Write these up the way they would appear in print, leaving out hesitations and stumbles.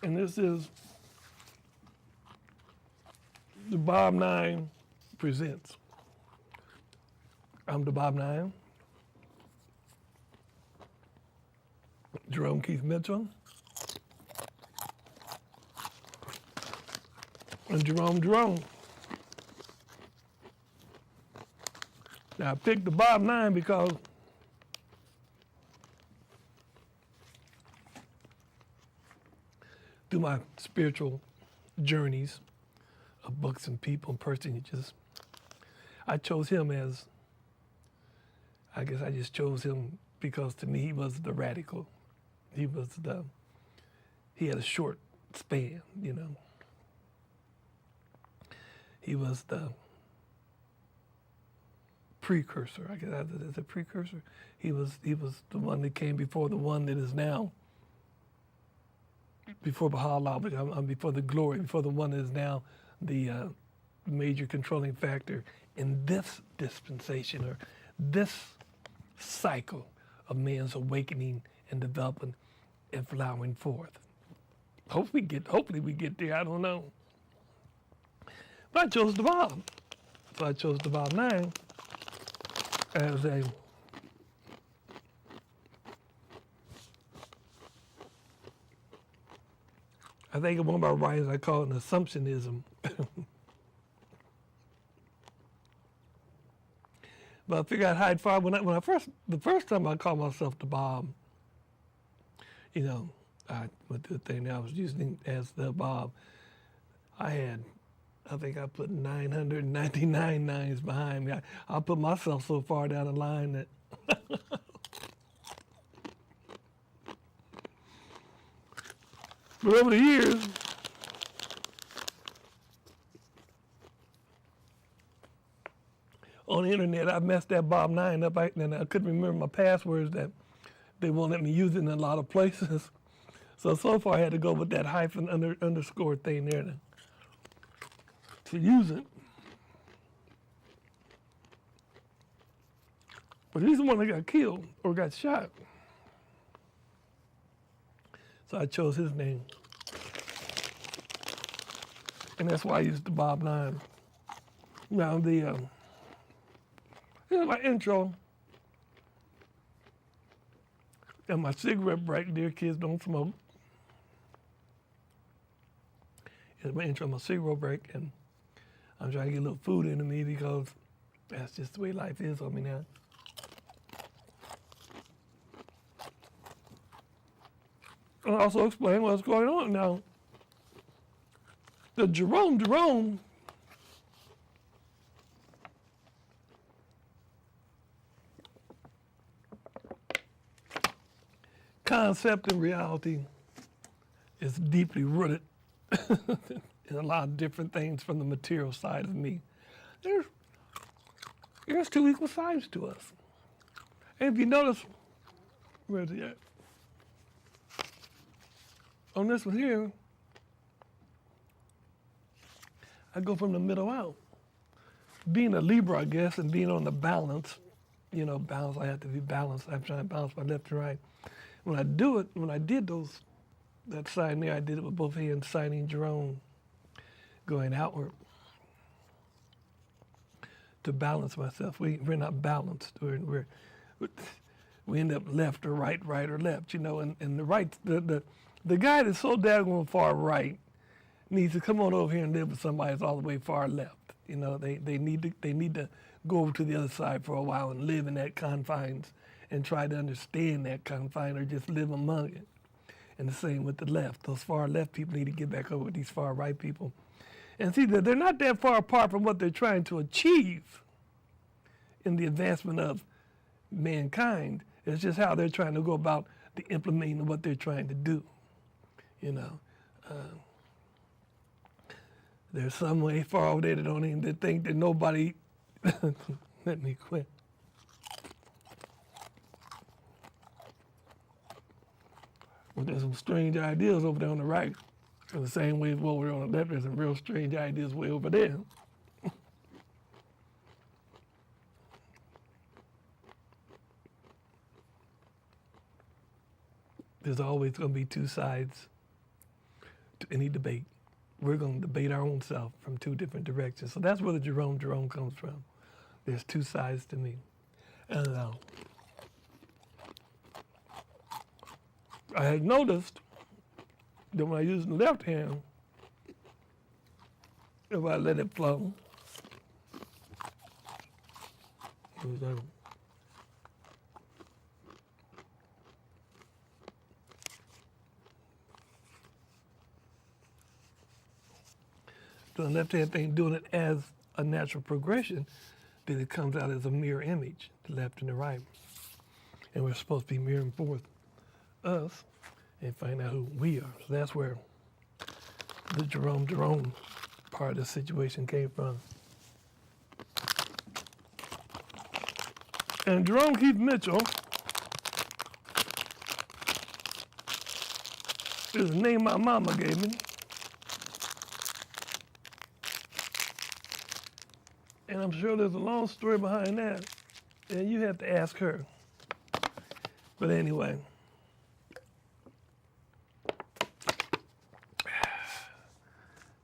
And this is the Bob Nine Presents. I'm the Bob Nine, Jerome Keith Mitchell, and Jerome. Now, I picked the Bob Nine because through my spiritual journeys of books and people and personages, I chose him as, I guess I just chose him because to me he was the radical. He had a short span, you know. He was the precursor, I guess as a precursor. He was the one that came before the one that is now, before Baha'u'llah, before the glory, before the one that is now the major controlling factor in this dispensation or this cycle of man's awakening and developing and flowering forth. Hopefully we get there, I don't know. But I chose the Bob. So I chose the Bob 9 as a I think in one of my writings I call it an assumptionism. But I figured I'd hide far. The first time I called myself the Bob, you know, with the thing that I was using as the Bob, I think I put 999 nines behind me. I put myself so far down the line that but over the years, on the internet, I messed that Bob 9 up, and I couldn't remember my passwords that they won't let me use it in a lot of places. So far I had to go with that hyphen underscore thing there to use it. But he's the one that got killed or got shot. So I chose his name. And that's why I used the Bob 9. Now here's my intro. And my cigarette break, dear kids don't smoke. Here's my intro, my cigarette break, and I'm trying to get a little food into me because that's just the way life is on me now. I'll also explain what's going on now. The Jerome concept and reality is deeply rooted in a lot of different things from the material side of me. There's two equal sides to us. And if you notice, where's he at? On this one here, I go from the middle out. Being a Libra, I guess, and being on the balance, balance, I have to be balanced. I'm trying to balance my left and right. When I did that sign there, I did it with both hands, signing Jerome, going outward to balance myself. We're not balanced. We end up left or right or left, and the right, the guy that's so daggone far right needs to come on over here and live with somebody that's all the way far left. They need to go over to the other side for a while and live in that confines and try to understand that confine or just live among it. And the same with the left. Those far left people need to get back over with these far right people. And see that they're not that far apart from what they're trying to achieve in the advancement of mankind. It's just how they're trying to go about the implementing of what they're trying to do. There's some way far over there that think that nobody, let me quit. Well, there's some strange ideas over there on the right. In the same way as what we're on the left, there's some real strange ideas way over there. There's always going to be two sides any debate. We're going to debate our own self from two different directions. So that's where the Jerome comes from. There's two sides to me. And I had noticed that when I use the left hand, if I let it flow, the left hand thing doing it as a natural progression, then it comes out as a mirror image, the left and the right. And we're supposed to be mirroring forth us and find out who we are. So that's where the Jerome part of the situation came from. And Jerome Keith Mitchell is the name my mama gave me. And I'm sure there's a long story behind that, and you have to ask her. But anyway,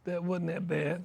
that wasn't that bad.